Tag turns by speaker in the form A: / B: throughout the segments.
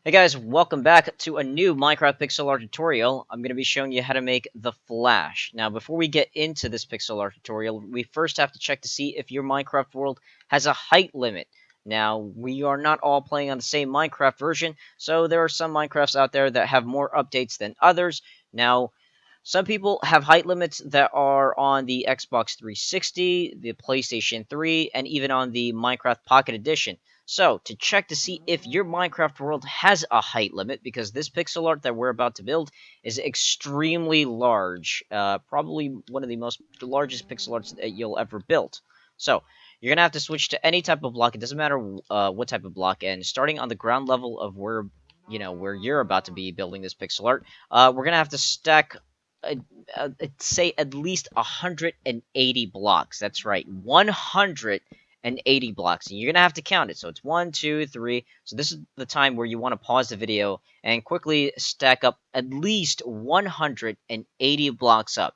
A: Hey guys, welcome back to a new Minecraft pixel art tutorial. I'm going to be showing you how to make the Flash. Now, before we get into this pixel art tutorial, we first have to check to see if your Minecraft world has a height limit. Now, we are not all playing on the same Minecraft version, so there are some Minecrafts out there that have more updates than others. Now, some people have height limits that are on the Xbox 360, the PlayStation 3, and even on the Minecraft Pocket Edition. So, to check to see if your Minecraft world has a height limit, because this pixel art that we're about to build is extremely large, probably one of the largest pixel arts that you'll ever build. So, you're gonna have to switch to any type of block. It doesn't matter what type of block, and starting on the ground level of where you're about to be building this pixel art, we're gonna have to stack I'd say at least 180 blocks. That's right, 180 blocks. And you're going to have to count it. So it's 1, 2, 3. So this is the time where you want to pause the video and quickly stack up at least 180 blocks up.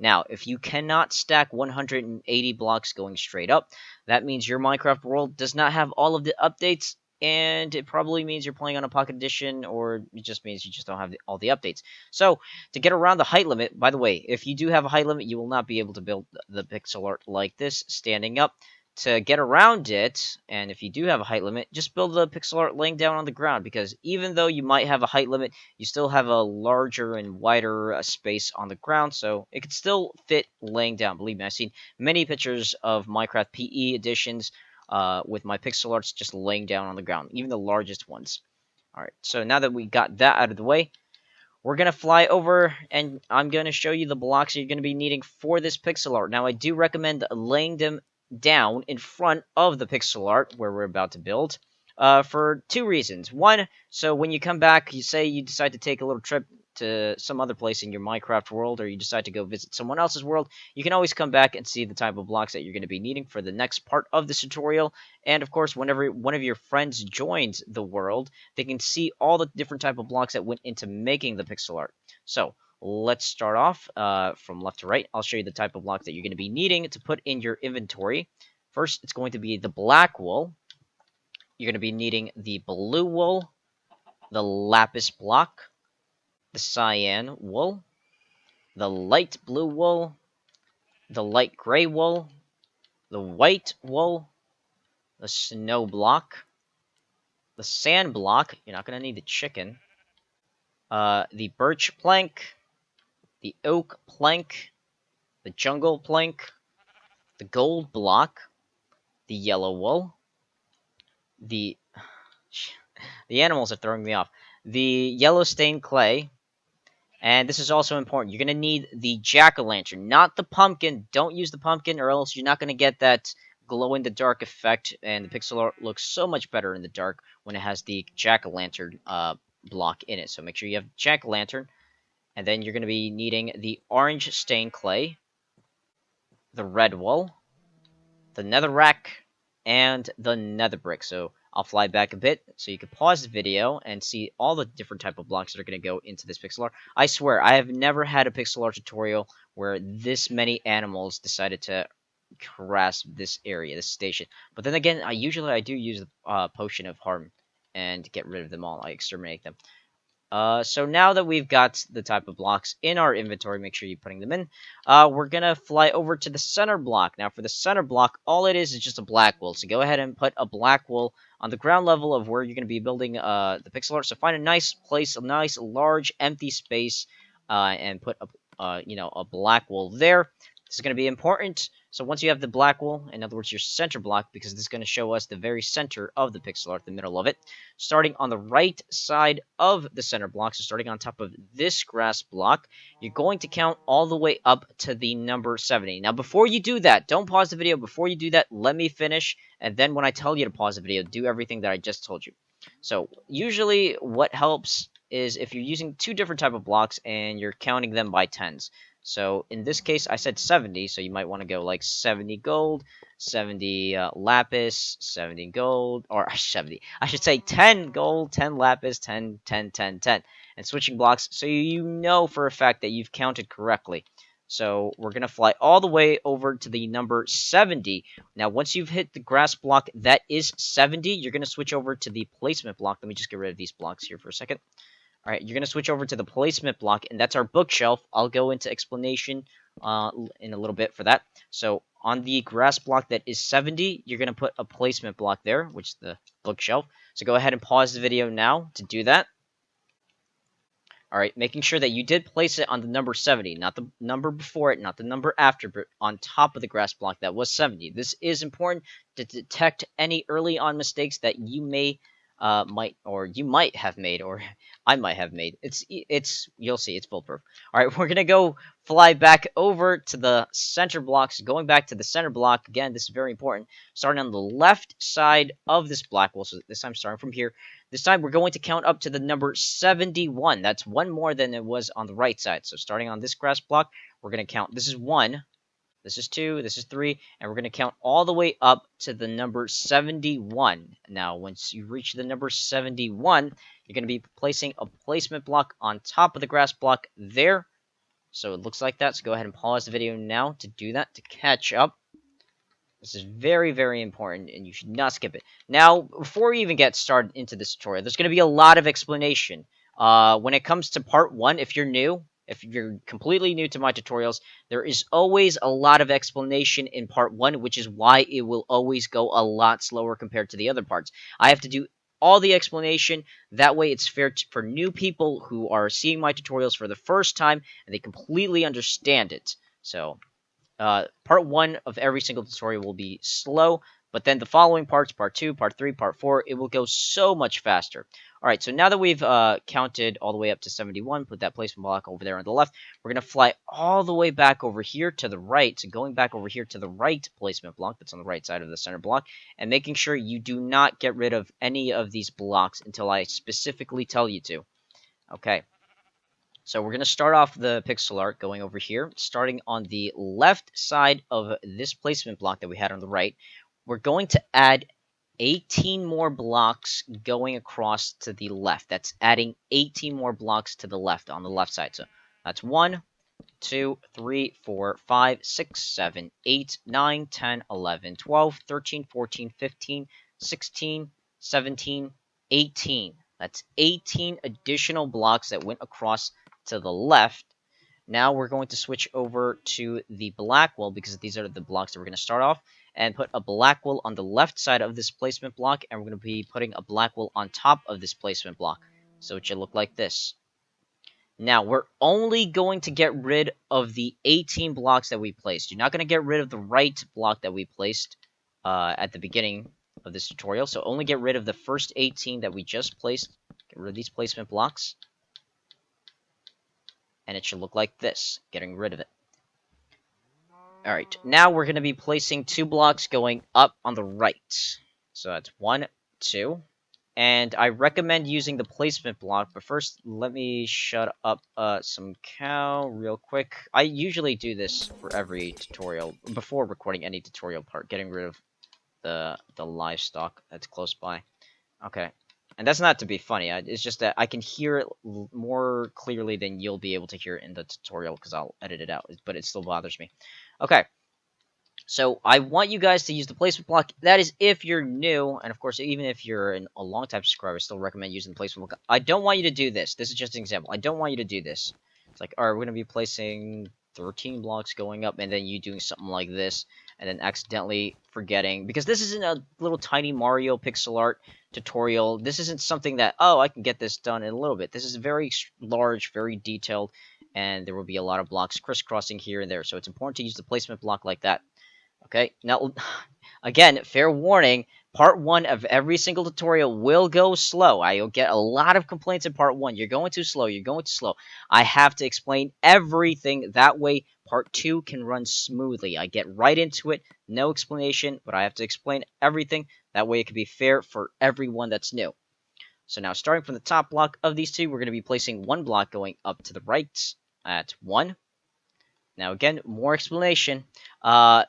A: Now, if you cannot stack 180 blocks going straight up, that means your Minecraft world does not have all of the updates, and it probably means you're playing on a Pocket Edition, or it just means you just don't have all the updates. So, to get around the height limit, by the way, if you do have a height limit, you will not be able to build the pixel art like this, standing up. To get around it, and if you do have a height limit, just build the pixel art laying down on the ground, because even though you might have a height limit, you still have a larger and wider space on the ground, so it could still fit laying down. Believe me, I've seen many pictures of Minecraft PE editions with my pixel arts just laying down on the ground, even the largest ones. Alright, so now that we got that out of the way, we're going to fly over, and I'm going to show you the blocks you're going to be needing for this pixel art. Now, I do recommend laying them down in front of the pixel art where we're about to build for two reasons. One, so when you come back, you say you decide to take a little trip to some other place in your Minecraft world, or you decide to go visit someone else's world, you can always come back and see the type of blocks that you're going to be needing for the next part of this tutorial. And of course, whenever one of your friends joins the world, they can see all the different type of blocks that went into making the pixel art. So let's start off from left to right. I'll show you the type of blocks that you're going to be needing to put in your inventory. First, it's going to be the black wool. You're going to be needing the blue wool, the lapis block, the cyan wool, the light blue wool, the light gray wool, the white wool, the snow block, the sand block. You're not going to need the chicken. The birch plank, the oak plank, the jungle plank, the gold block, the yellow wool, the animals are throwing me off, the yellow stained clay, and this is also important. You're going to need the jack-o'-lantern, not the pumpkin. Don't use the pumpkin, or else you're not going to get that glow-in-the-dark effect, and the pixel art looks so much better in the dark when it has the jack-o'-lantern block in it. So make sure you have jack-o'-lantern, and then you're going to be needing the orange stained clay, the red wool, the netherrack, and the nether brick. So I'll fly back a bit so you can pause the video and see all the different type of blocks that are going to go into this pixel art. I swear, I have never had a pixel art tutorial where this many animals decided to harass this area, this station. But then again, I do use the potion of harm and get rid of them all. I exterminate them. So now that we've got the type of blocks in our inventory, make sure you're putting them in. We're gonna fly over to the center block. Now, for the center block, all it is just a black wool. So go ahead and put a black wool on the ground level of where you're gonna be building the pixel art. So find a nice place, a nice large empty space, and put a black wool there. This is going to be important. So once you have the black wool, in other words, your center block, because this is going to show us the very center of the pixel art, the middle of it, starting on the right side of the center block, so starting on top of this grass block, you're going to count all the way up to the number 70. Now, before you do that, don't pause the video. Before you do that, let me finish, and then when I tell you to pause the video, do everything that I just told you. So usually what helps is if you're using two different type of blocks and you're counting them by tens. So in this case, I said 70, so you might want to go like 70 gold, 70 lapis, 70 gold, or 70. I should say 10 gold, 10 lapis, 10, 10, 10, 10. And switching blocks so you know for a fact that you've counted correctly. So we're going to fly all the way over to the number 70. Now, once you've hit the grass block that is 70, you're going to switch over to the placement block. Let me just get rid of these blocks here for a second. All right, you're going to switch over to the placement block, and that's our bookshelf. I'll go into explanation in a little bit for that. So on the grass block that is 70, you're going to put a placement block there, which is the bookshelf. So go ahead and pause the video now to do that. All right, making sure that you did place it on the number 70, not the number before it, not the number after, but on top of the grass block that was 70. This is important to detect any early on mistakes that you might have made, or I might have made. You'll see, it's foolproof. All right, we're gonna go fly back over to the center blocks. Going back to the center block again. This is very important. Starting on the left side of this block. Well, so this time starting from here. This time we're going to count up to the number 71. That's one more than it was on the right side. So starting on this grass block, we're going to count. This is 1, this is 2, this is 3, and we're going to count all the way up to the number 71. Now, once you reach the number 71, you're going to be placing a placement block on top of the grass block there. So it looks like that. So go ahead and pause the video now to do that, to catch up. This is very, very important, and you should not skip it. Now, before we even get started into this tutorial, there's going to be a lot of explanation. When it comes to part 1, if you're completely new to my tutorials, there is always a lot of explanation in part 1, which is why it will always go a lot slower compared to the other parts. I have to do all the explanation. That way it's fair for new people who are seeing my tutorials for the first time, and they completely understand it. So part 1 of every single tutorial will be slow, but then the following parts, part 2, part 3, part 4, it will go so much faster. Alright, so now that we've counted all the way up to 71, put that placement block over there on the left, we're going to fly all the way back over here to the right, so going back over here to the right placement block, that's on the right side of the center block, and making sure you do not get rid of any of these blocks until I specifically tell you to. Okay. So we're going to start off the pixel art going over here, starting on the left side of this placement block that we had on the right. We're going to add 18 more blocks going across to the left. That's adding 18 more blocks to the left on the left side. So that's 1, 2, 3, 4, 5, 6, 7, 8, 9, 10, 11, 12, 13, 14, 15, 16, 17, 18. That's 18 additional blocks that went across to the left. Now we're going to switch over to the black wall, because these are the blocks that we're going to start off, and put a black wall on the left side of this placement block, and we're going to be putting a black wall on top of this placement block. So it should look like this. Now, we're only going to get rid of the 18 blocks that we placed. You're not going to get rid of the right block that we placed at the beginning of this tutorial. So only get rid of the first 18 that we just placed. Get rid of these placement blocks. And it should look like this, getting rid of it. Alright, now we're going to be placing 2 blocks going up on the right. So that's 1, 2. And I recommend using the placement block, but first let me shut up some cow real quick. I usually do this for every tutorial, before recording any tutorial part, getting rid of the livestock that's close by. Okay. And that's not to be funny, it's just that I can hear it more clearly than you'll be able to hear it in the tutorial, because I'll edit it out, but it still bothers me. Okay, so I want you guys to use the placement block. That is if you're new, and of course, even if you're a long-time subscriber, I still recommend using the placement block. I don't want you to do this. This is just an example. I don't want you to do this. It's like, alright, we're going to be placing 13 blocks going up, and then you doing something like this, and then accidentally forgetting, because this isn't a little tiny Mario pixel art tutorial. This isn't something that, oh, I can get this done in a little bit. This is very large, very detailed, and there will be a lot of blocks crisscrossing here and there, so it's important to use the placement block like that. Okay, now, again, fair warning, part 1 of every single tutorial will go slow. I'll get a lot of complaints in part 1. You're going too slow, you're going too slow. I have to explain everything, that way part 2 can run smoothly. I get right into it, no explanation, but I have to explain everything. That way it can be fair for everyone that's new. So now, starting from the top block of these 2, we're going to be placing 1 block going up to the right at 1. Now, again, more explanation.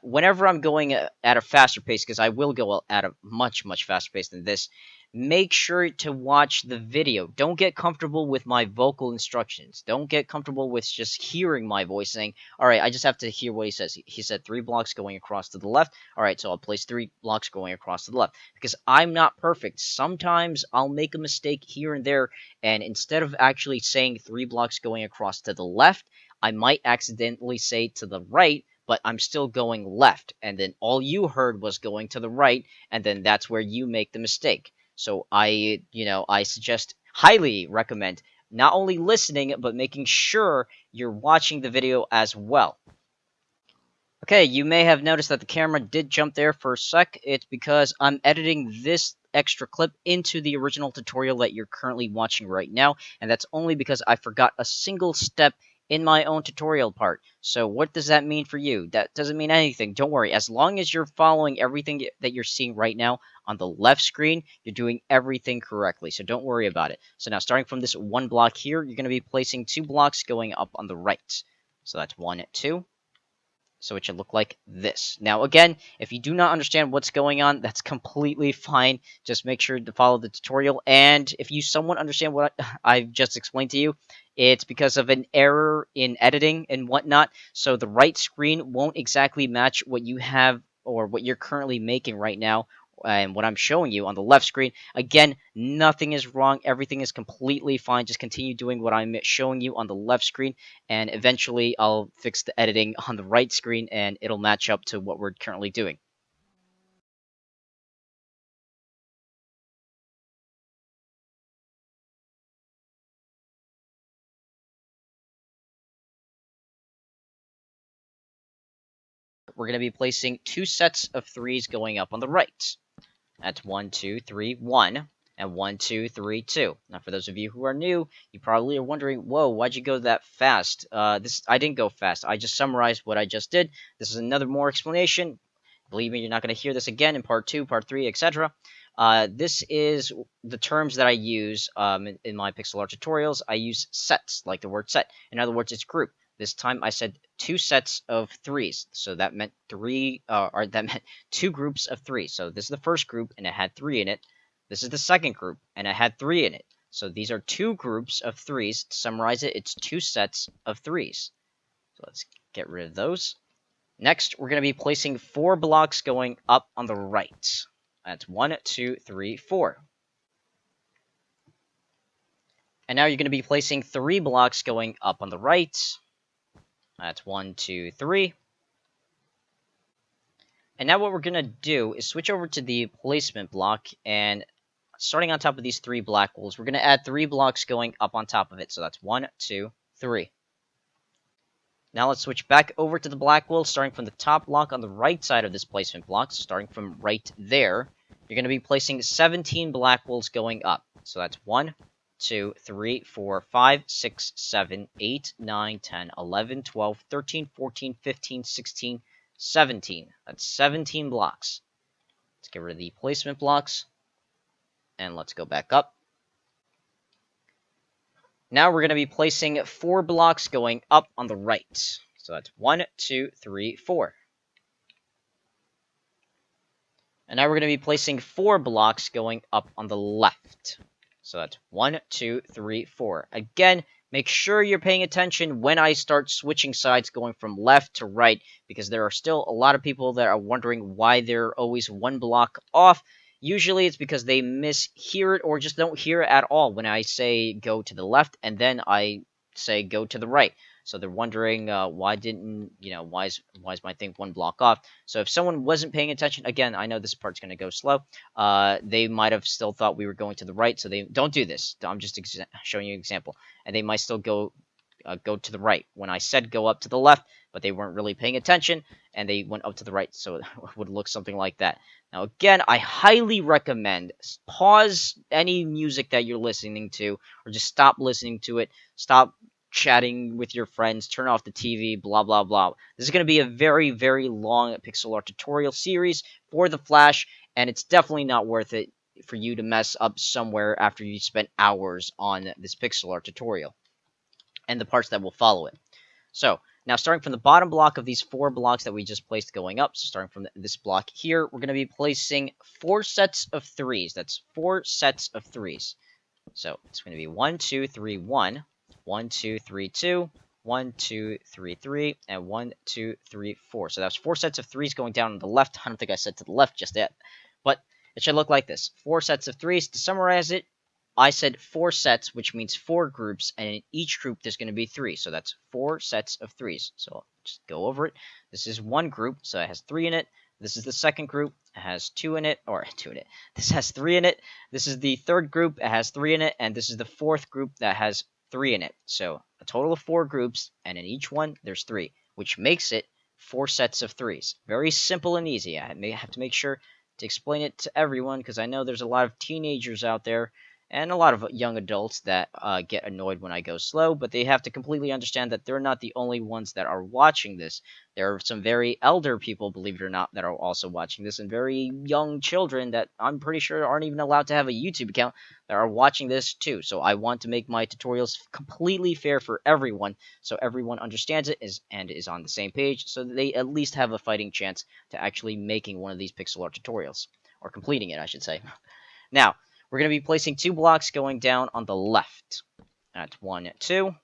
A: Whenever I'm going at a faster pace, because I will go at a much, much faster pace than this, make sure to watch the video. Don't get comfortable with my vocal instructions. Don't get comfortable with just hearing my voice saying, all right, I just have to hear what he says. He said 3 blocks going across to the left. All right, so I'll place 3 blocks going across to the left. Because I'm not perfect. Sometimes I'll make a mistake here and there, and instead of actually saying 3 blocks going across to the left, I might accidentally say to the right, but I'm still going left. And then all you heard was going to the right, and then that's where you make the mistake. So I suggest, highly recommend, not only listening, but making sure you're watching the video as well. Okay, you may have noticed that the camera did jump there for a sec. It's because I'm editing this extra clip into the original tutorial that you're currently watching right now, and that's only because I forgot a single step in my own tutorial part. So what does that mean for you? That doesn't mean anything. Don't worry. As long as you're following everything that you're seeing right now on the left screen, you're doing everything correctly. So don't worry about it. So now starting from this 1 block here, you're going to be placing 2 blocks going up on the right. So that's 1, 2. So it should look like this. Now, again, if you do not understand what's going on, that's completely fine. Just make sure to follow the tutorial. And if you somewhat understand what I've just explained to you, it's because of an error in editing and whatnot. So the right screen won't exactly match what you have or what you're currently making right now and what I'm showing you on the left screen. Again, nothing is wrong. Everything is completely fine. Just continue doing what I'm showing you on the left screen, and eventually I'll fix the editing on the right screen, and it'll match up to what we're currently doing. We're going to be placing 2 sets of 3s going up on the right. That's 1, 2, 3, 1, and 1, 2, 3, 2. Now, for those of you who are new, you probably are wondering, whoa, why'd you go that fast? I didn't go fast. I just summarized what I just did. This is another more explanation. Believe me, you're not going to hear this again in part 2, part 3, etc. This is the terms that I use in my pixel art tutorials. I use sets, like the word set. In other words, it's group. This time I said 2 sets of 3s, so that meant that meant 2 groups of 3. So this is the first group, and it had 3 in it. This is the second group, and it had 3 in it. So these are 2 groups of 3s. To summarize it, it's 2 sets of 3s. So let's get rid of those. Next, we're going to be placing 4 blocks going up on the right. That's 1, 2, 3, 4. And now you're going to be placing 3 blocks going up on the right. That's 1, 2, 3. And now what we're going to do is switch over to the placement block, and starting on top of these 3 black walls, we're going to add 3 blocks going up on top of it. So that's 1, 2, 3. Now let's switch back over to the black wall, starting from the top block on the right side of this placement block, so starting from right there. You're going to be placing 17 black walls going up. So that's 1, 2, 3, 4, 5, 6, 7, 8, 9, 10, 11, 12, 13, 14, 15, 16, 17. That's 17 blocks. Let's get rid of the placement blocks, and let's go back up. Now we're going to be placing 4 blocks going up on the right. So that's 1, 2, 3, 4. And now we're going to be placing 4 blocks going up on the left. So that's 1, 2, 3, 4. Again, make sure you're paying attention when I start switching sides going from left to right, because there are still a lot of people that are wondering why they're always 1 block off. Usually it's because they mishear it or just don't hear it at all when I say go to the left and then I say go to the right. So they're wondering why is my thing 1 block off? So if someone wasn't paying attention, again, I know this part's going to go slow. They might have still thought we were going to the right, so they don't do this. I'm just showing you an example, and they might still go to the right when I said go up to the left, but they weren't really paying attention and they went up to the right, so it would look something like that. Now, again, I highly recommend pause any music that you're listening to, or just stop listening to it. Stop chatting with your friends, turn off the TV, blah, blah, blah. This is going to be a very, very long pixel art tutorial series for the Flash, and it's definitely not worth it for you to mess up somewhere after you spent hours on this pixel art tutorial and the parts that will follow it. So, Now, starting from the bottom block of these 4 blocks that we just placed going up, so starting from this block here, we're going to be placing 4 sets of 3s. That's 4 sets of 3s. So it's going to be 1, 2, 3, 1, 1, 2, 3, 2, 1, 2, 3, 3, and 1, 2, 3, 4. So that's 4 sets of 3s going down on the left. I don't think I said to the left just yet, but it should look like this. 4 sets of 3s. To summarize it, I said 4 sets, which means 4 groups, and in each group there's going to be 3. So that's 4 sets of 3s. So I'll just go over it. This is one group, so it has 3 in it. This is the second group. It has 2 in it, or 2 in it. This has 3 in it. This is the third group. It has 3 in it, and this is the fourth group that has 3 in it. So a total of 4 groups, and in each one there's 3, which makes it 4 sets of 3s. Very simple and easy. I may have to make sure to explain it to everyone because I know there's a lot of teenagers out there and a lot of young adults that get annoyed when I go slow, but they have to completely understand that they're not the only ones that are watching this. There are some very elder people, believe it or not, that are also watching this, and very young children that I'm pretty sure aren't even allowed to have a YouTube account that are watching this too. So I want to make my tutorials completely fair for everyone, so everyone understands it and is on the same page, so that they at least have a fighting chance to actually making one of these pixel art tutorials, or completing it, I should say. Now, we're going to be placing 2 blocks going down on the left. That's 1, 2.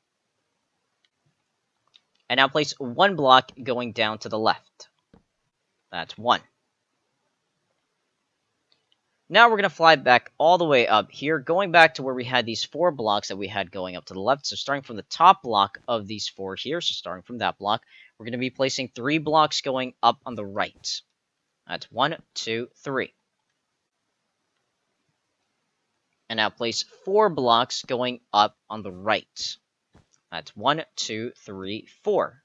A: And now place 1 block going down to the left. That's 1. Now we're going to fly back all the way up here, going back to where we had these 4 blocks that we had going up to the left. So starting from the top block of these 4 here, so starting from that block, we're going to be placing 3 blocks going up on the right. That's 1, 2, 3. And now place 4 blocks going up on the right. That's 1, 2, 3, 4.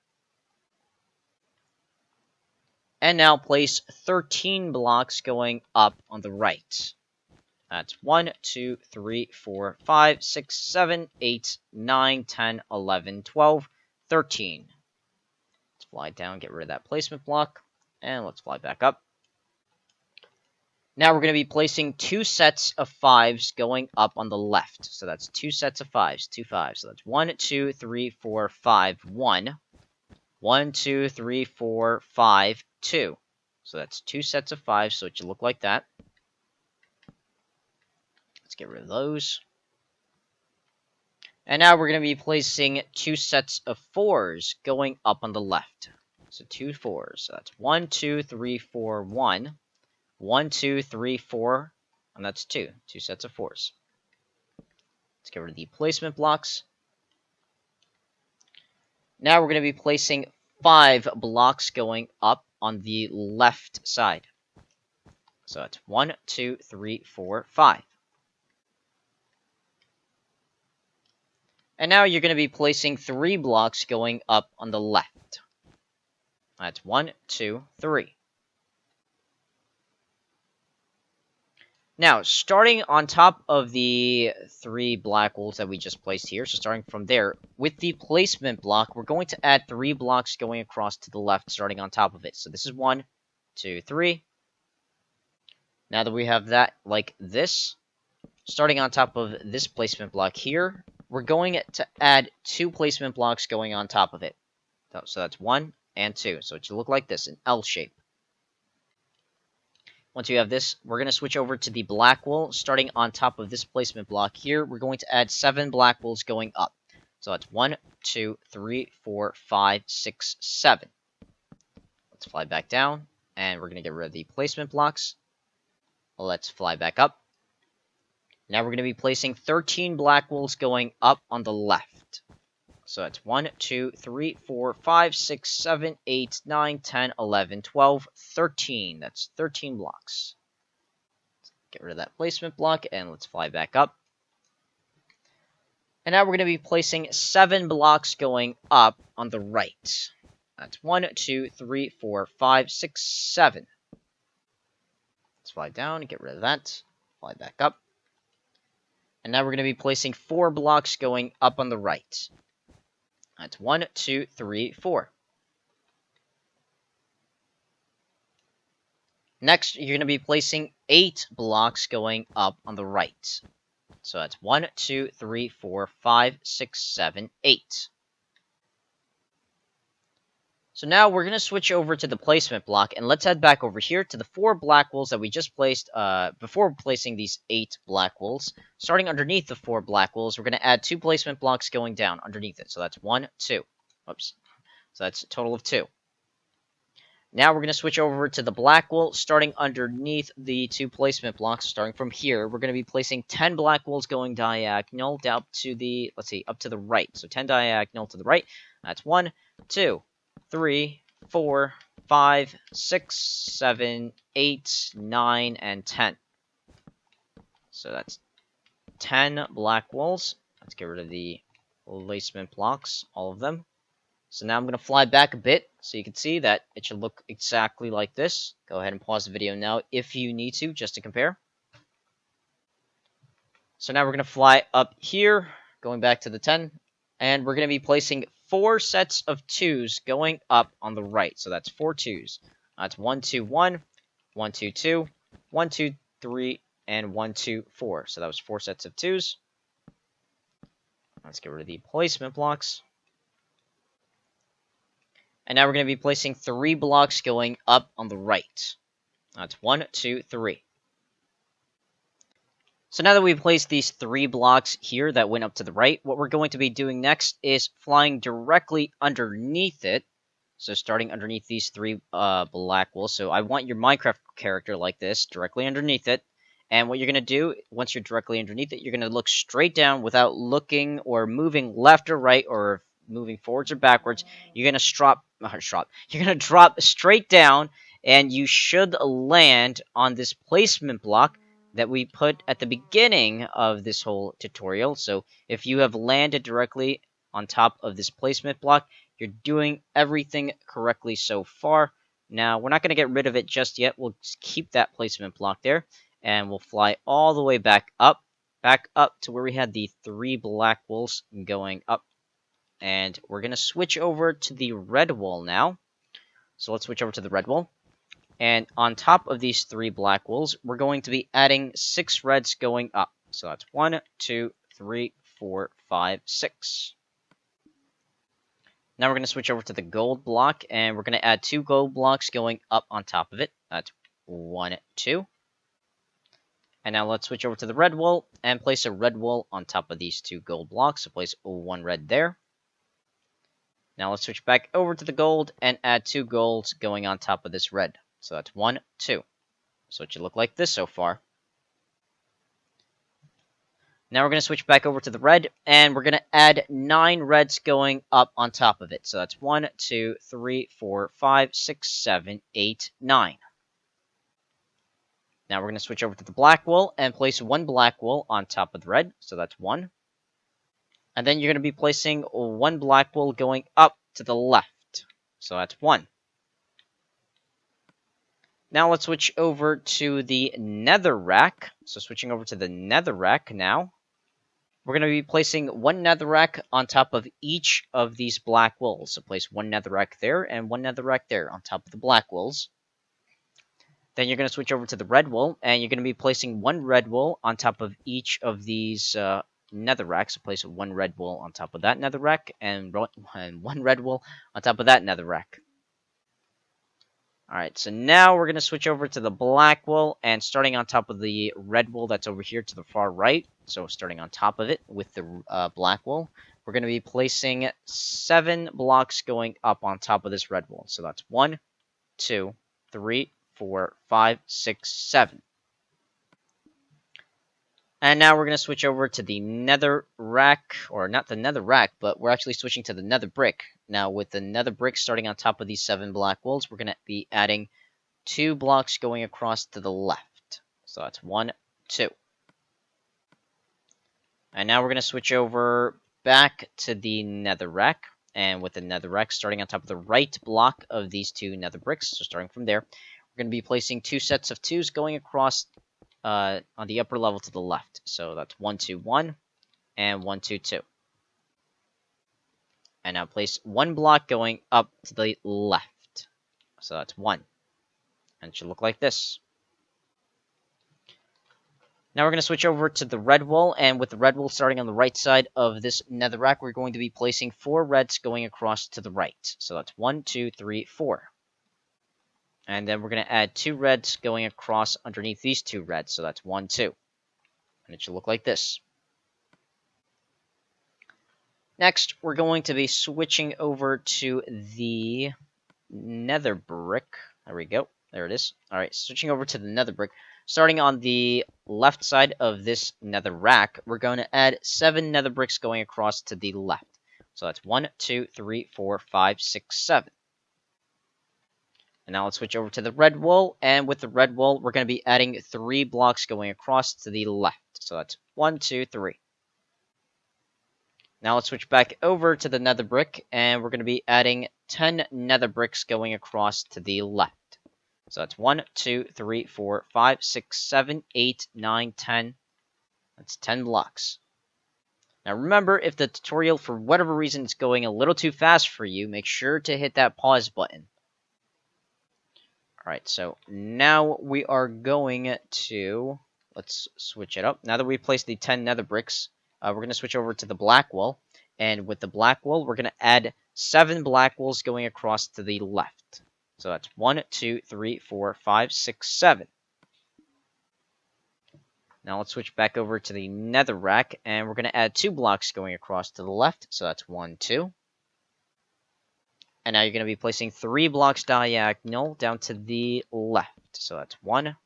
A: And now place 13 blocks going up on the right. That's 1, 2, 3, 4, 5, 6, 7, 8, 9, 10, 11, 12, 13. Let's fly down, get rid of that placement block, and let's fly back up. Now we're going to be placing 2 sets of 5s going up on the left. So that's 2 sets of 5s, 2 5s. So that's 1, 2, 3, 4, 5, 1. 1, 2, 3, 4, 5, 2. So that's 2 sets of 5, so it should look like that. Let's get rid of those. And now we're going to be placing 2 sets of 4s going up on the left. So 2 4s. So that's 1, 2, 3, 4, 1. 1, 2, 3, 4. And that's 2. 2 sets of 4s. Let's get rid of the placement blocks. Now we're going to be placing 5 blocks going up on the left side. So that's 1, 2, 3, 4, 5. And now you're going to be placing 3 blocks going up on the left. That's 1, 2, 3. Now, starting on top of the 3 black walls that we just placed here, so starting from there, with the placement block, we're going to add 3 blocks going across to the left, starting on top of it. So this is 1, 2, 3. Now that we have that like this, starting on top of this placement block here, we're going to add 2 placement blocks going on top of it. So that's 1 and 2. So it should look like this, an L shape. Once you have this, we're going to switch over to the black wool. Starting on top of this placement block here, we're going to add 7 black wools going up. So that's 1, 2, 3, 4, 5, 6, 7. Let's fly back down, and we're going to get rid of the placement blocks. Let's fly back up. Now we're going to be placing 13 black wools going up on the left. So that's 1, 2, 3, 4, 5, 6, 7, 8, 9, 10, 11, 12, 13. That's 13 blocks. Let's get rid of that placement block, and let's fly back up. And now we're going to be placing 7 blocks going up on the right. That's 1, 2, 3, 4, 5, 6, 7. Let's fly down and get rid of that. Fly back up. And now we're going to be placing 4 blocks going up on the right. That's 1, 2, 3, 4. Next, you're going to be placing 8 blocks going up on the right. So that's 1, 2, 3, 4, 5, 6, 7, 8. So now we're going to switch over to the placement block, and let's head back over here to the 4 black wools that we just placed before placing these 8 black wools. Starting underneath the 4 black wools, we're going to add 2 placement blocks going down underneath it. So that's 1, 2. Oops. So that's a total of 2. Now we're going to switch over to the black wool, starting underneath the 2 placement blocks. Starting from here, we're going to be placing 10 black wools going diagonal down to the, up to the right. So 10 diagonal to the right. That's 1, 2, 3, 4, 5, 6, 7, 8, 9, and 10. So that's 10 black wools. Let's get rid of the placement blocks, all of them. So now I'm going to fly back a bit so you can see that it should look exactly like this. Go ahead and pause the video now if you need to, just to compare. So now we're going to fly up here, going back to the 10, and we're going to be placing 4 sets of 2s going up on the right. So that's 4 2s. That's 1, 2, 1, 1, 2, 2, 1, 2, 3, and 1, 2, 4. So that was 4 sets of 2s. Let's get rid of the placement blocks. And now we're going to be placing 3 blocks going up on the right. That's 1, 2, 3. So now that we've placed these 3 blocks here that went up to the right, what we're going to be doing next is flying directly underneath it. So starting underneath these 3 black wools. So I want your Minecraft character like this, directly underneath it. And what you're going to do, once you're directly underneath it, you're going to look straight down without looking or moving left or right or moving forwards or backwards. You're going to drop straight down, and you should land on this placement block that we put at the beginning of this whole tutorial. So if you have landed directly on top of this placement block, you're doing everything correctly so far. Now, we're not going to get rid of it just yet. We'll just keep that placement block there, and we'll fly all the way back up to where we had the 3 black wools going up. And we're going to switch over to the red wool now. So let's switch over to the red wool. And on top of these 3 black wools, we're going to be adding 6 reds going up. So that's 1, 2, 3, 4, 5, 6. Now we're going to switch over to the gold block, and we're going to add 2 gold blocks going up on top of it. That's 1, 2. And now let's switch over to the red wool and place a red wool on top of these 2 gold blocks. So place 1 red there. Now let's switch back over to the gold and add 2 golds going on top of this red. So that's 1, 2. So it should look like this so far. Now we're going to switch back over to the red, and we're going to add 9 reds going up on top of it. So that's 1, 2, 3, 4, 5, 6, 7, 8, 9. Now we're going to switch over to the black wool and place 1 black wool on top of the red. So that's 1. And then you're going to be placing 1 black wool going up to the left. So that's 1. Now let's switch over to the netherrack. So switching over to the netherrack now. We're going to be placing 1 netherrack on top of each of these black wools. So place 1 netherrack there and 1 netherrack there on top of the black wools. Then you're going to switch over to the red wool, and you're going to be placing 1 red wool on top of each of these netherracks. So place 1 red wool on top of that netherrack, and 1 red wool on top of that netherrack. Alright, so now we're going to switch over to the black wool, and starting on top of the red wool that's over here to the far right, so starting on top of it with the black wool, we're going to be placing 7 blocks going up on top of this red wool. So that's 1, 2, 3, 4, 5, 6, 7. And now we're going to switch over to the nether rack, or not the nether rack, but we're actually switching to the nether brick. Now with the nether brick starting on top of these 7 black wools, we're going to be adding 2 blocks going across to the left. So that's 1, 2. And now we're going to switch over back to the nether rack. And with the nether rack starting on top of the right block of these 2 nether bricks, so starting from there, we're going to be placing 2 sets of 2s going across on the upper level to the left. So that's 1, 2, 1, and 1, 2, 2. And now place 1 block going up to the left. So that's 1. And it should look like this. Now we're going to switch over to the red wool, and with the red wool starting on the right side of this netherrack, we're going to be placing 4 reds going across to the right. So that's 1, 2, 3, 4. And then we're going to add 2 reds going across underneath these 2 reds. So that's 1, 2. And it should look like this. Next, we're going to be switching over to the nether brick. There we go. There it is. Alright, switching over to the nether brick. Starting on the left side of this nether rack, we're going to add 7 nether bricks going across to the left. So that's 1, 2, 3, 4, 5, 6, 7. And now let's switch over to the red wool, and with the red wool, we're going to be adding 3 blocks going across to the left. So that's 1, 2, 3. Now let's switch back over to the nether brick, and we're going to be adding 10 nether bricks going across to the left. So that's 1, 2, 3, 4, 5, 6, 7, 8, 9, 10. That's 10 blocks. Now remember, if the tutorial for whatever reason is going a little too fast for you, make sure to hit that pause button. Alright, so now we are going to... Let's switch it up. Now that we've placed the 10 nether bricks, we're going to switch over to the black wool. And with the black wool, we're going to add 7 black wools going across to the left. So that's 1, 2, 3, 4, 5, 6, 7. Now let's switch back over to the netherrack, and we're going to add 2 blocks going across to the left. So that's 1, 2. And now you're going to be placing 3 blocks diagonal down to the left. So that's 1,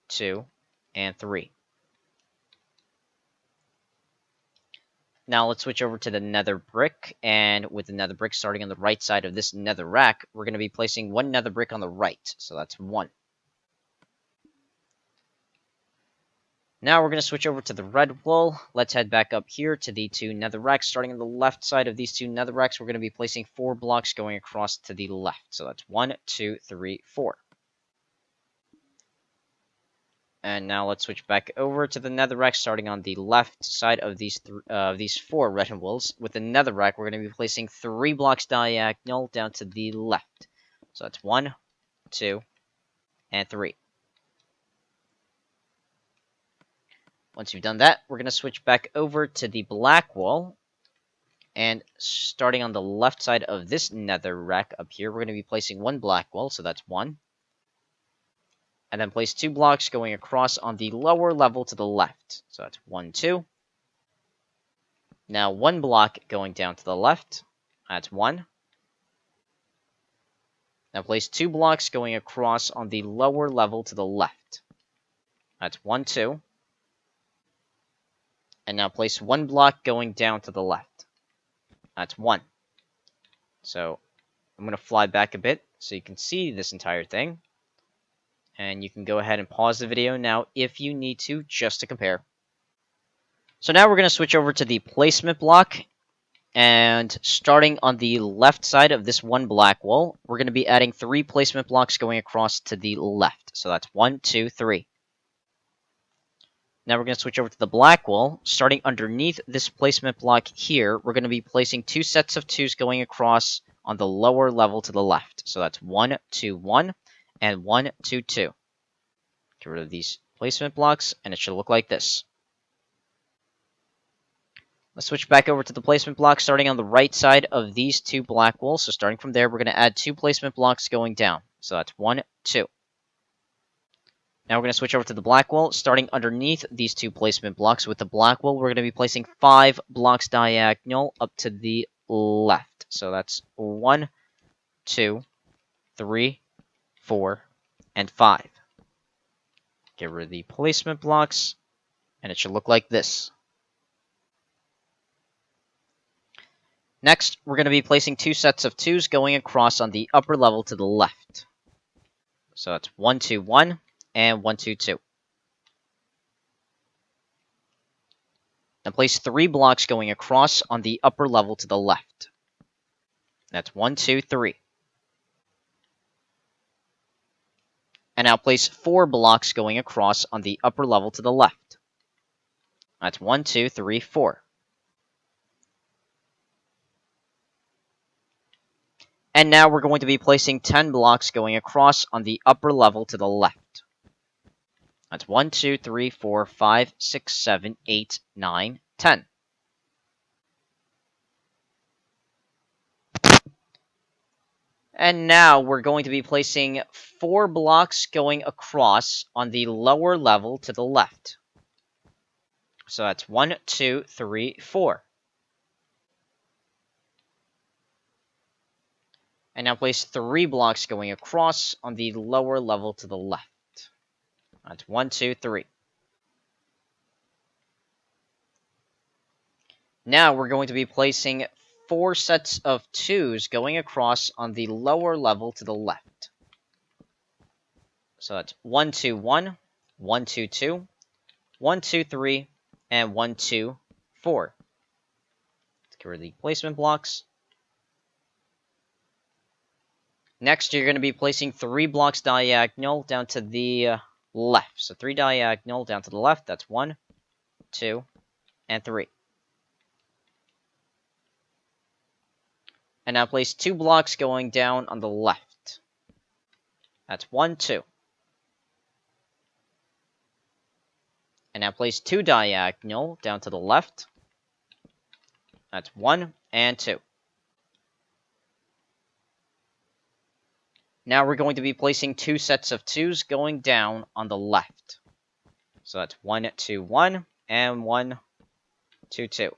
A: 2, and 3. Now let's switch over to the nether brick, and with the nether brick starting on the right side of this nether rack, we're going to be placing 1 nether brick on the right. So that's 1. Now we're going to switch over to the red wool. Let's head back up here to the 2 nether racks. Starting on the left side of these 2 nether racks, we're going to be placing 4 blocks going across to the left. So that's 1, 2, 3, 4. And now let's switch back over to the netherrack, starting on the left side of these 4 red wools. With the netherrack, we're going to be placing 3 blocks diagonal down to the left. So that's 1, 2, and 3. Once you've done that, we're going to switch back over to the black wool. And starting on the left side of this netherrack up here, we're going to be placing 1 black wool, so that's 1. And then place 2 blocks going across on the lower level to the left. So that's 1, 2. Now 1 block going down to the left. That's 1. Now place 2 blocks going across on the lower level to the left. That's 1, 2. And now place 1 block going down to the left. That's 1. So I'm going to fly back a bit so you can see this entire thing. And you can go ahead and pause the video now if you need to, just to compare. So now we're going to switch over to the placement block. And starting on the left side of this 1 black wool, we're going to be adding 3 placement blocks going across to the left. So that's 1, 2, 3. Now we're going to switch over to the black wool. Starting underneath this placement block here, we're going to be placing 2 sets of 2s going across on the lower level to the left. So that's 1, 2, 1, and 1, 2, 2. Get rid of these placement blocks, and it should look like this. Let's switch back over to the placement block, starting on the right side of these 2 black wools. So starting from there, we're going to add 2 placement blocks going down. So that's 1, 2. Now we're going to switch over to the black wool, starting underneath these 2 placement blocks. With the black wool, we're going to be placing 5 blocks diagonal up to the left. So that's 1, 2, 3, 4, and 5. Get rid of the placement blocks, and it should look like this. Next, we're going to be placing 2 sets of 2s going across on the upper level to the left. So that's 1, 2, 1. And 1, 2, 2. Now place 3 blocks going across on the upper level to the left. That's 1, 2, 3. And now place 4 blocks going across on the upper level to the left. That's 1, 2, 3, 4. And now we're going to be placing 10 blocks going across on the upper level to the left. That's 1, 2, 3, 4, 5, 6, 7, 8, 9, 10. And now we're going to be placing 4 blocks going across on the lower level to the left. So that's 1, 2, 3, 4. And now place 3 blocks going across on the lower level to the left. That's 1, 2, 3. Now we're going to be placing 4 sets of 2s going across on the lower level to the left. So that's 1, 2, 1, 1, 2, 2, 1, 2, 3, and 1, 2, 4. Let's get rid of the placement blocks. Next, you're going to be placing 3 blocks diagonal down to the left. So 3 diagonal down to the left. That's 1, 2, and 3. And now place 2 blocks going down on the left. That's 1, 2. And now place 2 diagonal down to the left. That's 1 and 2. Now we're going to be placing 2 sets of 2s going down on the left. So that's 1, 2, 1, and 1, 2, 2.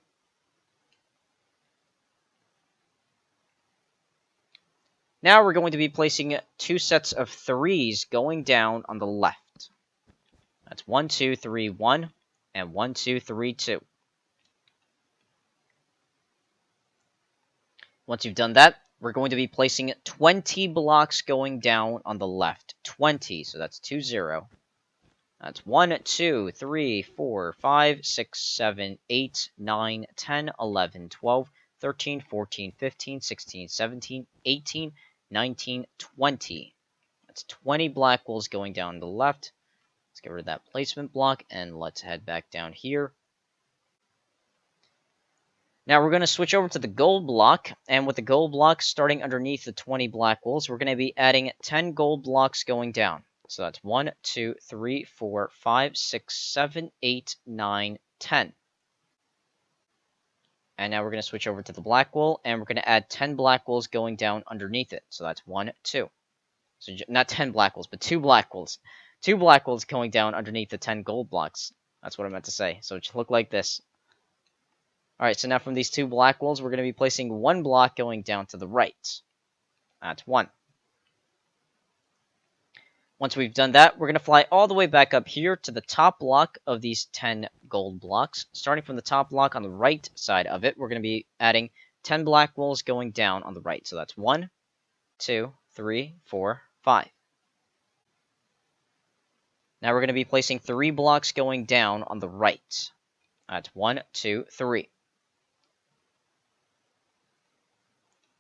A: Now we're going to be placing 2 sets of 3s going down on the left. That's 1, 2, 3, 1, and 1, 2, 3, 2. Once you've done that, we're going to be placing 20 blocks going down on the left. 20, so that's 2, 0. That's 1, 2, 3, 4, 5, 6, 7, 8, 9, 10, 11, 12, 13, 14, 15, 16, 17, 18, 19, 20. That's 20 black walls going down the left. Let's get rid of that placement block, and let's head back down here. Now we're going to switch over to the gold block, and with the gold block starting underneath the 20 black walls, we're going to be adding 10 gold blocks going down. So that's 1, 2, 3, 4, 5, 6, 7, 8, 9, 10. And now we're going to switch over to the black wall, and we're going to add 10 black walls going down underneath it. So that's 1, 2. So not 10 black walls, but 2 black walls. 2 black walls going down underneath the 10 gold blocks. That's what I meant to say. So it should look like this. Alright, so now from these 2 black walls, we're going to be placing 1 block going down to the right. That's 1. Once we've done that, we're going to fly all the way back up here to the top block of these 10 gold blocks. Starting from the top block on the right side of it, we're going to be adding 10 black walls going down on the right. So that's 1, 2, 3, 4, 5. Now we're going to be placing 3 blocks going down on the right. That's 1, 2, 3.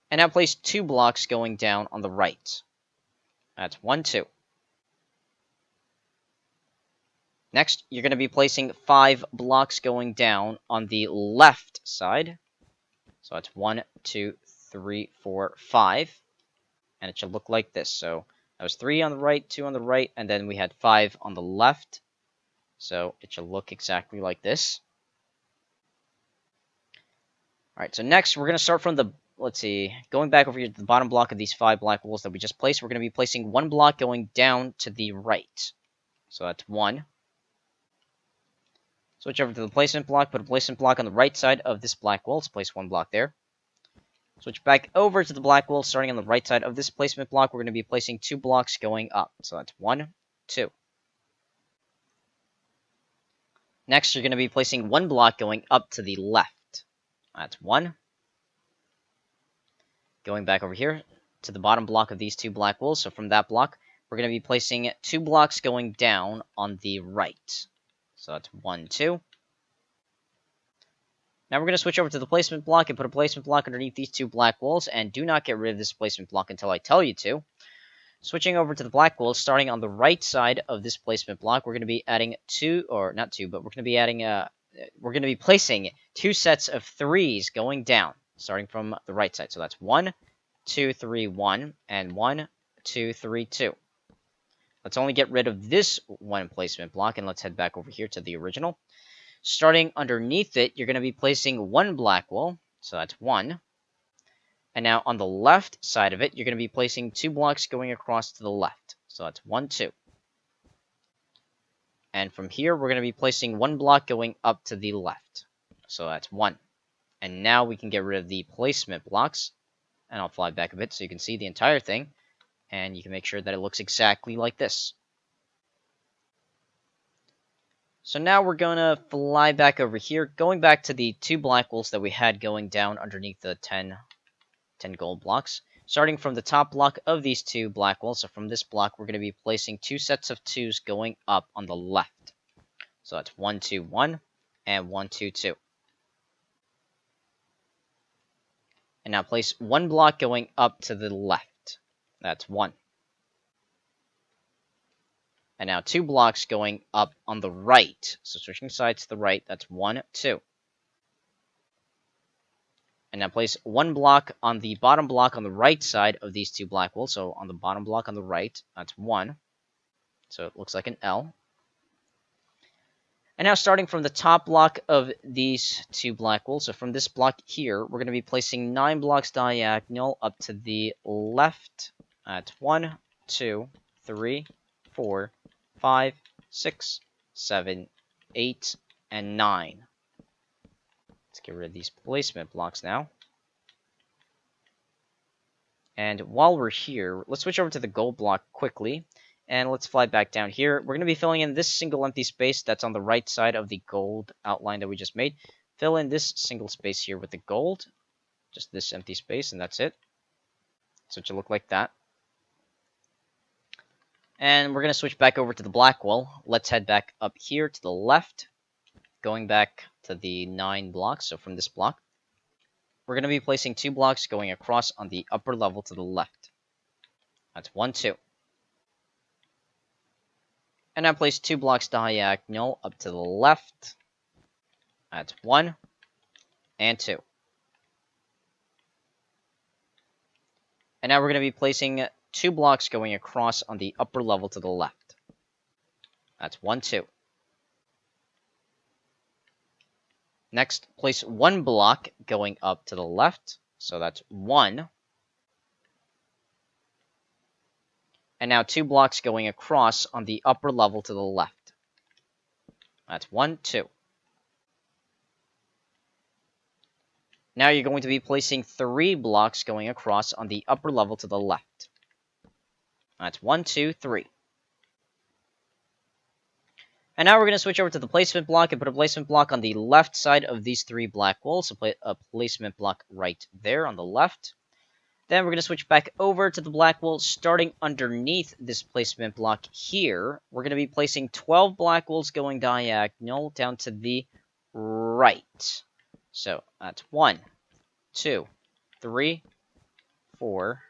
A: And now place 2 blocks going down on the right. That's 1, 2. Next, you're going to be placing 5 blocks going down on the left side. So that's 1, 2, 3, 4, 5. And it should look like this. So that was 3 on the right, 2 on the right, and then we had 5 on the left. So it should look exactly like this. Alright, so next we're going to start from the, let's see, going back over here to the bottom block of these 5 black walls that we just placed. We're going to be placing 1 block going down to the right. So that's 1. Switch over to the placement block, put a placement block on the right side of this black wall. Let's place 1 block there. Switch back over to the black wall, starting on the right side of this placement block. We're going to be placing 2 blocks going up. So that's 1, 2. Next, you're going to be placing 1 block going up to the left. That's 1. Going back over here to the bottom block of these 2 black walls. So from that block, we're going to be placing 2 blocks going down on the right. So that's 1, 2. Now we're going to switch over to the placement block and put a placement block underneath these 2 black walls. And do not get rid of this placement block until I tell you to. Switching over to the black walls, starting on the right side of this placement block, we're going to be adding 2, or not 2, but we're going to be adding, we're going to be placing 2 sets of 3s going down, starting from the right side. So that's 1, 2, 3, 1, and 1, 2, 3, 2. let's only get rid of this one placement block, and let's head back over here to the original. Starting underneath it, you're going to be placing one black wool, so that's 1. And now on the left side of it, you're going to be placing 2 blocks going across to the left, so that's 1, 2. And from here, we're going to be placing 1 block going up to the left, so that's 1. And now we can get rid of the placement blocks, and I'll fly back a bit so you can see the entire thing, and you can make sure that it looks exactly like this. So now we're going to fly back over here, going back to the 2 black wools that we had going down underneath the 10 gold blocks. Starting from the top block of these 2 black wools, so from this block, we're going to be placing 2 sets of 2s going up on the left. So that's 1, 2, 1, and 1, 2, 2. And now place 1 block going up to the left. That's 1. And now 2 blocks going up on the right. So switching sides to the right, that's 1, 2. And now place 1 block on the bottom block on the right side of these 2 black wools. So on the bottom block on the right, that's 1. So it looks like an L. And now starting from the top block of these 2 black wools, so from this block here, we're going to be placing 9 blocks diagonal up to the left. That's 1, 2, 3, 4, 5, 6, 7, 8, and 9. Let's get rid of these placement blocks now. And while we're here, let's switch over to the gold block quickly. And let's fly back down here. We're going to be filling in this single empty space that's on the right side of the gold outline that we just made. Fill in this single space here with the gold. Just this empty space, and that's it. So it should look like that. And we're going to switch back over to the black wool. Let's head back up here to the left. Going back to the 9 blocks, so from this block. We're going to be placing 2 blocks going across on the upper level to the left. That's 1, 2. And now place 2 blocks diagonal up to the left. That's 1 and 2. And now we're going to be placing 2 blocks going across on the upper level to the left. That's 1, 2. Next, place 1 block going up to the left. So that's 1. And now 2 blocks going across on the upper level to the left. That's 1, 2. Now you're going to be placing 3 blocks going across on the upper level to the left. That's 1, 2, 3. And now we're going to switch over to the placement block and put a placement block on the left side of these 3 black wools. So put a placement block right there on the left. Then we're going to switch back over to the black wool, starting underneath this placement block here. We're going to be placing 12 black wools going diagonal down to the right. So that's 1, 2, 3, 4,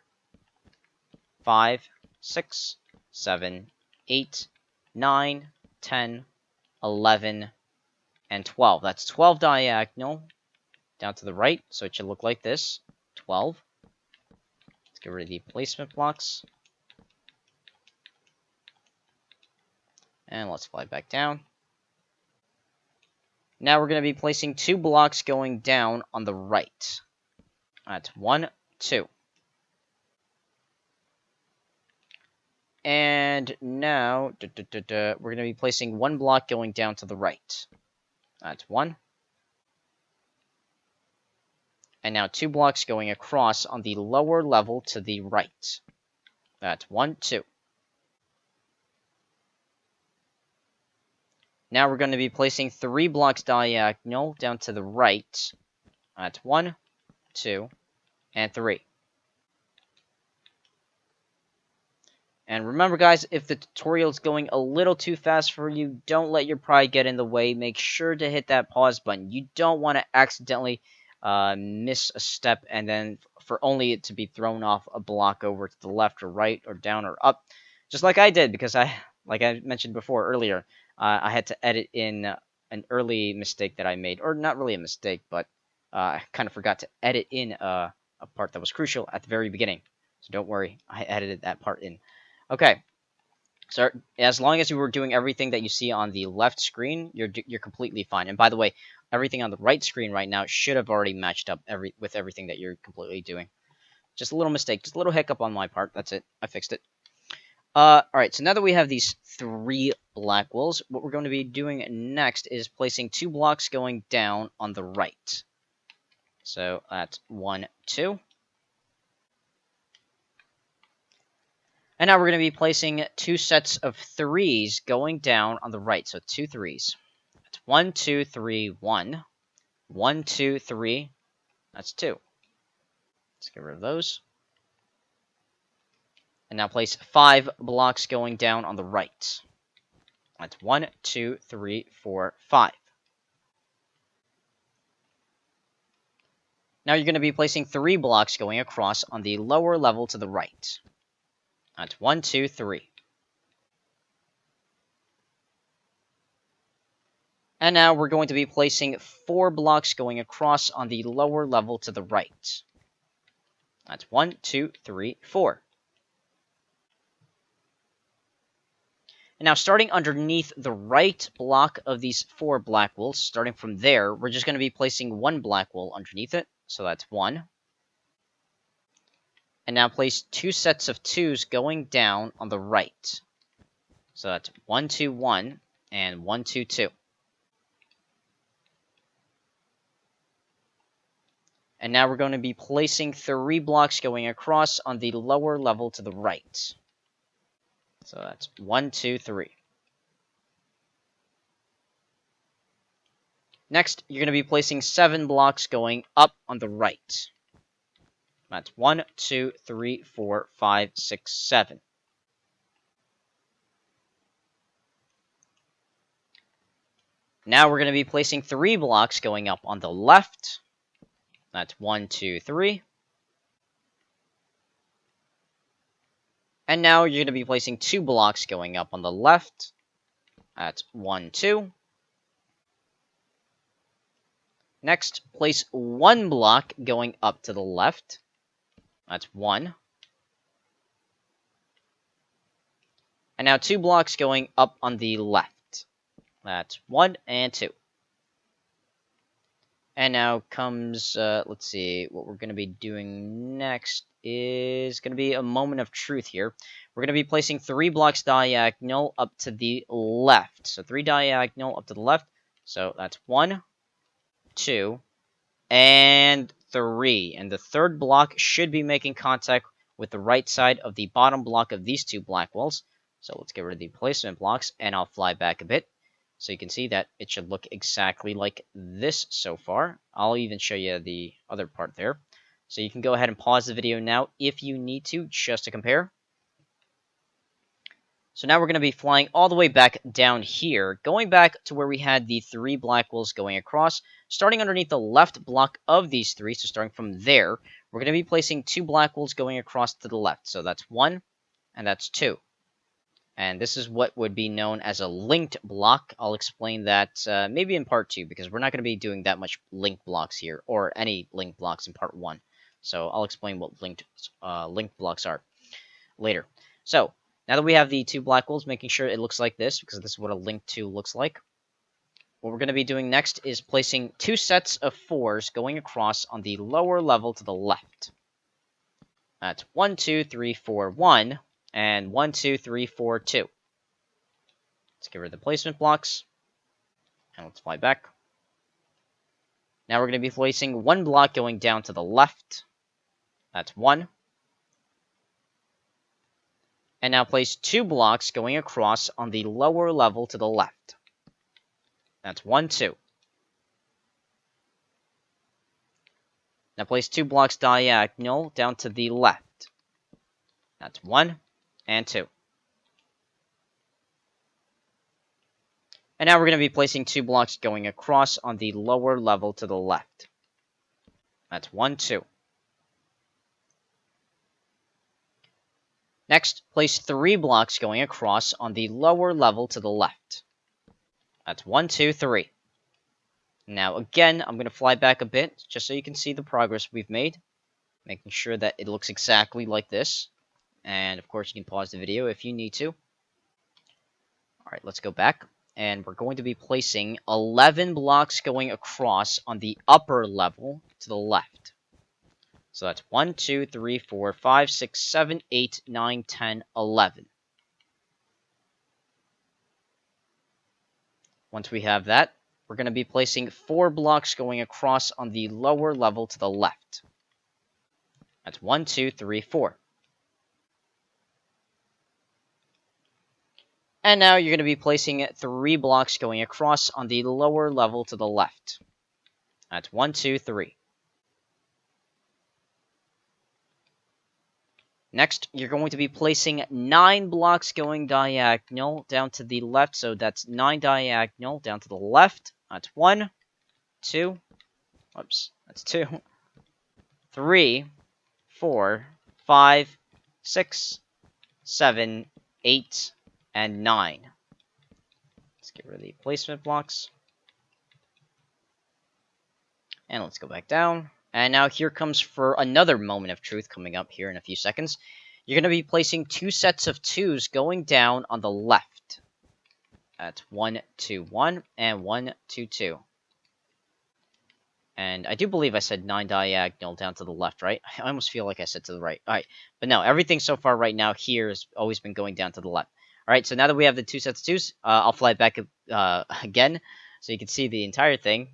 A: 5, 6, 7, 8, 9, 10, 11, and 12. That's 12 diagonal down to the right, so it should look like this. 12. Let's get rid of the placement blocks. And let's fly back down. Now we're going to be placing 2 blocks going down on the right. That's 1, 2. And now, we're going to be placing 1 block going down to the right. That's 1. And now 2 blocks going across on the lower level to the right. That's 1, 2. Now we're going to be placing 3 blocks diagonal down to the right. That's 1, 2, and 3. And remember, guys, if the tutorial is going a little too fast for you, don't let your pride get in the way. Make sure to hit that pause button. You don't want to accidentally miss a step and then for only it to be thrown off a block over to the left or right or down or up. Just like I did, because like I mentioned before earlier, I had to edit in an early mistake that I made. Or not really a mistake, but I kind of forgot to edit in a part that was crucial at the very beginning. So don't worry, I edited that part in. Okay, So as long as you were doing everything that you see on the left screen, you're completely fine. And by the way, everything on the right screen right now should have already matched up with everything that you're completely doing. Just a little mistake, just a little hiccup on my part. That's it. I fixed it. Alright, so now that we have these 3 black walls, what we're going to be doing next is placing 2 blocks going down on the right. So that's 1, 2. And now we're going to be placing 2 sets of 3s going down on the right. So 2 3s. That's 1, 2, 3, 1. 1, 2, 3. That's 2. Let's get rid of those. And now place 5 blocks going down on the right. That's 1, 2, 3, 4, 5. Now you're going to be placing 3 blocks going across on the lower level to the right. That's 1, 2, 3. And now we're going to be placing 4 blocks going across on the lower level to the right. That's 1, 2, 3, 4. And now starting underneath the right block of these 4 black walls, starting from there, we're just going to be placing 1 black wall underneath it. So that's 1. And now place 2 sets of 2s going down on the right. So that's 1, 2, 1, and 1, 2, 2. And now we're going to be placing 3 blocks going across on the lower level to the right. So that's 1, 2, 3. Next, you're going to be placing 7 blocks going up on the right. That's 1, 2, 3, 4, 5, 6, 7. Now we're going to be placing 3 blocks going up on the left. That's 1, 2, 3. And now you're going to be placing 2 blocks going up on the left. That's 1, 2. Next, place 1 block going up to the left. That's 1. And now 2 blocks going up on the left. That's 1 and 2. And now comes, let's see, what we're going to be doing next is going to be a moment of truth here. We're going to be placing 3 blocks diagonal up to the left. So 3 diagonal up to the left. So that's 1, 2, and 3. And the third block should be making contact with the right side of the bottom block of these 2 black walls. So let's get rid of the placement blocks, and I'll fly back a bit. So you can see that it should look exactly like this so far. I'll even show you the other part there. So you can go ahead and pause the video now if you need to, just to compare. So now we're going to be flying all the way back down here, going back to where we had the 3 black walls going across, starting underneath the left block of these 3. So starting from there, we're going to be placing 2 black walls going across to the left. So that's 1, and that's 2. And this is what would be known as a linked block. I'll explain that maybe in part 2, because we're not going to be doing that much linked blocks here, or any linked blocks in part 1. So I'll explain what linked blocks are later. So now that we have the 2 black walls, making sure it looks like this, because this is what a linked 2 looks like. What we're going to be doing next is placing 2 sets of 4s going across on the lower level to the left. That's 1, 2, 3, 4, 1. And 1, 2, 3, 4, 2. Let's get rid of the placement blocks. And let's fly back. Now we're going to be placing 1 block going down to the left. That's 1. And now place 2 blocks going across on the lower level to the left. That's 1, 2. Now place 2 blocks diagonal down to the left. That's 1 and 2. And now we're going to be placing 2 blocks going across on the lower level to the left. That's 1, 2. Next, place 3 blocks going across on the lower level to the left. That's 1, 2, 3. Now again, I'm going to fly back a bit, just so you can see the progress we've made. Making sure that it looks exactly like this. And of course, you can pause the video if you need to. Alright, let's go back. And we're going to be placing 11 blocks going across on the upper level to the left. So that's 1, 2, 3, 4, 5, 6, 7, 8, 9, 10, 11. Once we have that, we're going to be placing 4 blocks going across on the lower level to the left. That's 1, 2, 3, 4. And now you're going to be placing 3 blocks going across on the lower level to the left. That's 1, 2, 3. Next, you're going to be placing 9 blocks going diagonal down to the left. So that's 9 diagonal down to the left. That's 1, 2, oops, that's 2, 3, 4, 5, 6, 7, 8, and 9. Let's get rid of the placement blocks. And let's go back down. And now here comes for another moment of truth coming up here in a few seconds. You're going to be placing 2 sets of 2s going down on the left. That's 1, 2, 1, and 1, 2, 2. And I do believe I said 9 diagonal down to the left, right? I almost feel like I said to the right. Alright, but no, everything so far right now here has always been going down to the left. Alright, so now that we have the 2 sets of 2s, I'll fly back again so you can see the entire thing.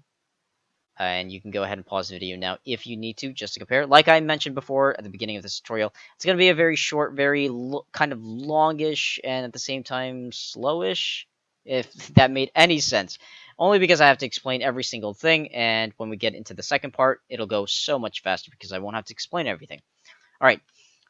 A: And you can go ahead and pause the video now if you need to, just to compare. Like I mentioned before at the beginning of this tutorial, it's going to be a very short, very kind of longish, and at the same time slowish, if that made any sense. Only because I have to explain every single thing, and when we get into the second part, it'll go so much faster because I won't have to explain everything. Alright,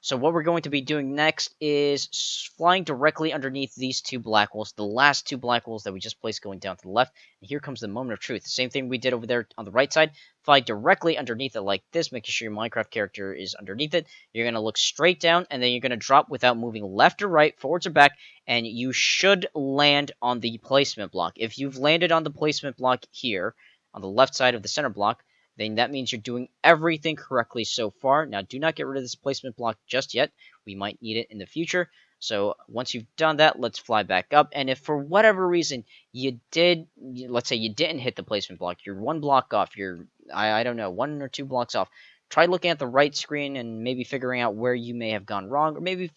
A: so what we're going to be doing next is flying directly underneath these 2 black walls, the last 2 black walls that we just placed going down to the left. And here comes the moment of truth. Same thing we did over there on the right side. Fly directly underneath it like this, making sure your Minecraft character is underneath it. You're going to look straight down, and then you're going to drop without moving left or right, forwards or back, and you should land on the placement block. If you've landed on the placement block here, on the left side of the center block, then that means you're doing everything correctly so far. Now, do not get rid of this placement block just yet. We might need it in the future. So once you've done that, let's fly back up. And if for whatever reason let's say you didn't hit the placement block, you're 1 block off, you're, I don't know, 1 or 2 blocks off, try looking at the right screen and maybe figuring out where you may have gone wrong, or maybe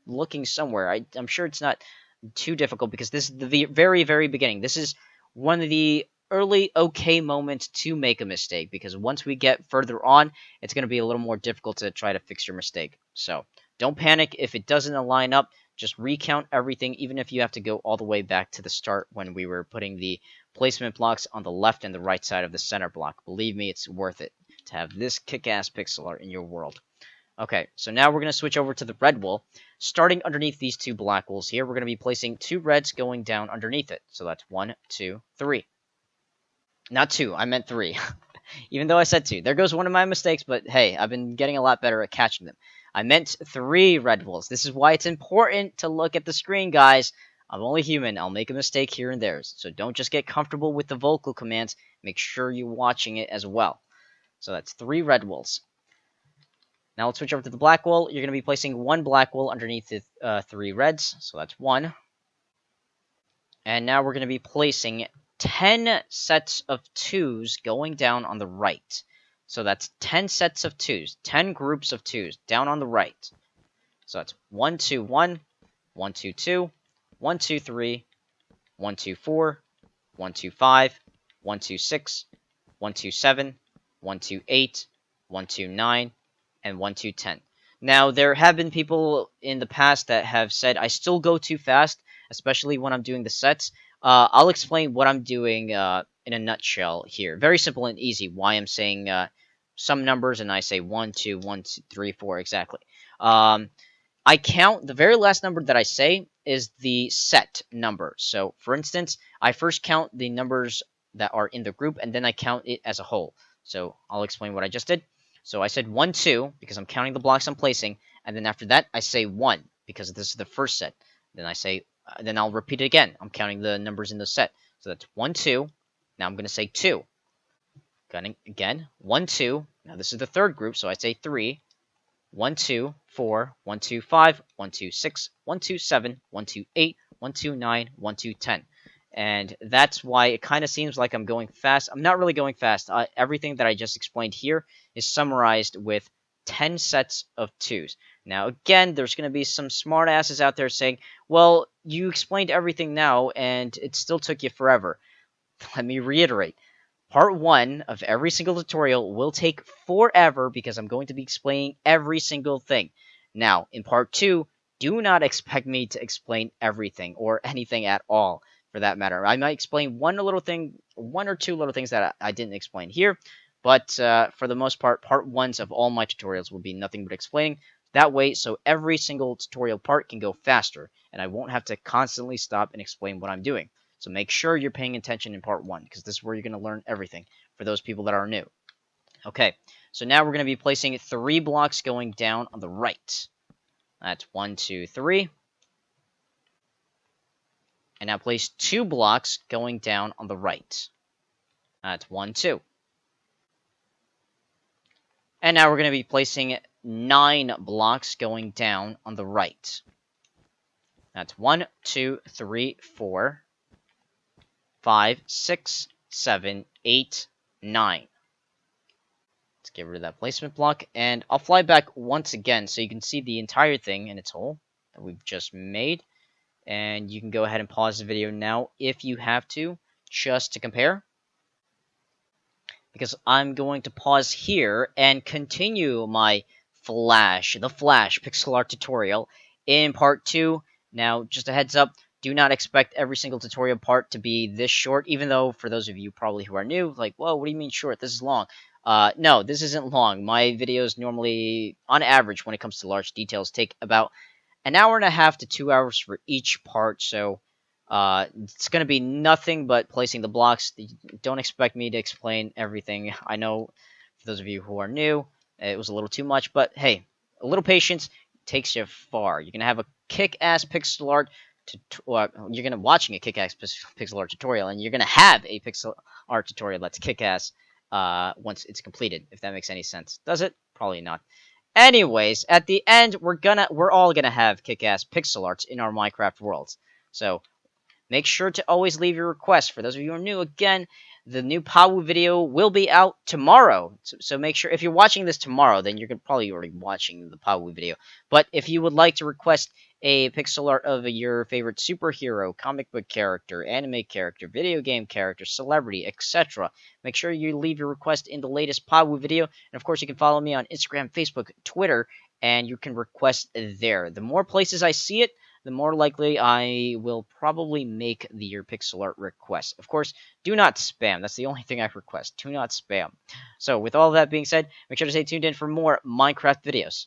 A: looking somewhere. I'm sure it's not too difficult because this is the very, very beginning. This is one of the early okay moment to make a mistake, because once we get further on, it's going to be a little more difficult to try to fix your mistake. So don't panic if it doesn't align up. Just recount everything, even if you have to go all the way back to the start when we were putting the placement blocks on the left and the right side of the center block. Believe me, it's worth it to have this kick-ass pixel art in your world. Okay, so now we're going to switch over to the red wool. Starting underneath these 2 black wools here, we're going to be placing 2 reds going down underneath it. So that's 1, 2, 3. Not 2, I meant 3. Even though I said 2. There goes one of my mistakes, but hey, I've been getting a lot better at catching them. I meant 3 red wools. This is why it's important to look at the screen, guys. I'm only human. I'll make a mistake here and there. So don't just get comfortable with the vocal commands. Make sure you're watching it as well. So that's 3 red wools. Now let's switch over to the black wool. You're going to be placing 1 black wool underneath the 3 reds. So that's 1. And now we're going to be placing 10 sets of 2s going down on the right. So that's 10 sets of 2s, 10 groups of 2s down on the right. So that's 1, 2, 1, 1, 2, 2, 1, 2, 3, 1, 2, 4, 1, 2, 5, 1, 2, 6, 1, 2, 7, 1, 2, 8, 1, 2, 9, and 1, 2, 10. Now, there have been people in the past that have said I still go too fast, especially when I'm doing the sets. I'll explain what I'm doing in a nutshell here. Very simple and easy. Why I'm saying some numbers and I say 1, 2, 1, 2, 3, 4 exactly. I count the very last number that I say is the set number. So, for instance, I first count the numbers that are in the group, and then I count it as a whole. So I'll explain what I just did. So I said 1, 2 because I'm counting the blocks I'm placing, and then after that I say 1 because this is the first set. Then I say. Then I'll repeat it again. I'm counting the numbers in the set. So that's 1, 2. Now I'm going to say 2. Counting again. 1, 2. Now this is the third group, so I say 3. 1, 2, 4, 1, 2, 5, 1, 2, 6, 1, 2, 7, 1, 2, 8, 129, 1210. And that's why it kind of seems like I'm going fast. I'm not really going fast. Everything that I just explained here is summarized with 10 sets of 2s. Now, again, there's going to be some smart asses out there saying, well, you explained everything now, and it still took you forever. Let me reiterate. Part 1 of every single tutorial will take forever because I'm going to be explaining every single thing. Now, in Part 2, do not expect me to explain everything or anything at all, for that matter. I might explain one or two little things that I didn't explain here, but for the most part, Part 1s of all my tutorials will be nothing but explaining. That way, so every single tutorial part can go faster, and I won't have to constantly stop and explain what I'm doing. So make sure you're paying attention in part 1, because this is where you're going to learn everything for those people that are new. Okay, so now we're going to be placing 3 blocks going down on the right. That's 1, 2, 3. And now place 2 blocks going down on the right. That's 1, 2. And now we're going to be placing 9 blocks going down on the right. That's 1, 2, 3, 4, 5, 6, 7, 8, 9. Let's get rid of that placement block, and I'll fly back once again so you can see the entire thing in its whole that we've just made. And you can go ahead and pause the video now if you have to, just to compare. Because I'm going to pause here and continue my the Flash pixel art tutorial in part 2. Now, just a heads up, do not expect every single tutorial part to be this short, even though for those of you probably who are new, like, whoa, what do you mean short? This is long. No, this isn't long. My videos normally, on average, when it comes to large details, take about an hour and a half to 2 hours for each part, so it's going to be nothing but placing the blocks. Don't expect me to explain everything. I know for those of you who are new, it was a little too much, but hey, a little patience takes you far. You're going to have a kick-ass pixel art you're going to watching a kick-ass pixel art tutorial, and you're going to have a pixel art tutorial that's kick-ass once it's completed, if that makes any sense. Does it? Probably not. Anyways, at the end, we're all gonna have kick-ass pixel arts in our Minecraft worlds. So make sure to always leave your requests. For those of you who are new, again, the new Pawu video will be out tomorrow. So make sure, if you're watching this tomorrow, then you're probably already watching the Pawu video. But if you would like to request a pixel art of your favorite superhero, comic book character, anime character, video game character, celebrity, etc., make sure you leave your request in the latest Pawu video. And of course, you can follow me on Instagram, Facebook, Twitter, and you can request there. The more places I see it, the more likely I will probably make your pixel art request. Of course, do not spam. That's the only thing I request. Do not spam. So, with all that being said, make sure to stay tuned in for more Minecraft videos.